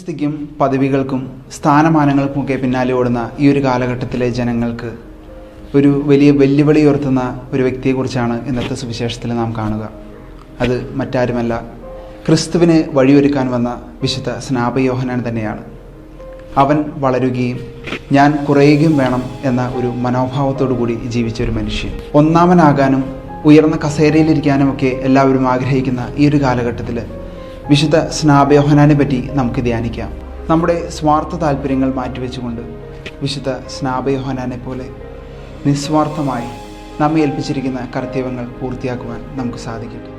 പ്രശസ്തിക്കും പദവികൾക്കും സ്ഥാനമാനങ്ങൾക്കുമൊക്കെ പിന്നാലെ ഓടുന്ന ഈ ഒരു കാലഘട്ടത്തിലെ ജനങ്ങൾക്ക് ഒരു വലിയ വെല്ലുവിളി ഉയർത്തുന്ന ഒരു വ്യക്തിയെക്കുറിച്ചാണ് ഇന്നത്തെ സുവിശേഷത്തിൽ നാം കാണുക. അത് മറ്റാരുമല്ല, ക്രിസ്തുവിന് വഴിയൊരുക്കാൻ വന്ന വിശുദ്ധ സ്നാപയോഹന്നാൻ തന്നെയാണ്. അവൻ വളരുകയും ഞാൻ കുറയുകയും വേണം എന്ന ഒരു മനോഭാവത്തോടു കൂടി ജീവിച്ച ഒരു മനുഷ്യൻ. ഒന്നാമനാകാനും ഉയർന്ന കസേരയിലിരിക്കാനുമൊക്കെ എല്ലാവരും ആഗ്രഹിക്കുന്ന ഈ ഒരു കാലഘട്ടത്തിൽ വിശുദ്ധ സ്നാപയോഹന്നാനെ പറ്റി നമുക്ക് ധ്യാനിക്കാം. നമ്മുടെ സ്വാർത്ഥ താല്പര്യങ്ങൾ മാറ്റിവെച്ചുകൊണ്ട് വിശുദ്ധ സ്നാപയോഹന്നാനെ പോലെ നിസ്വാർത്ഥമായി നമ്മെ ഏൽപ്പിച്ചിരിക്കുന്ന കർത്തവ്യങ്ങൾ പൂർത്തിയാക്കുവാൻ നമുക്ക് സാധിക്കട്ടെ.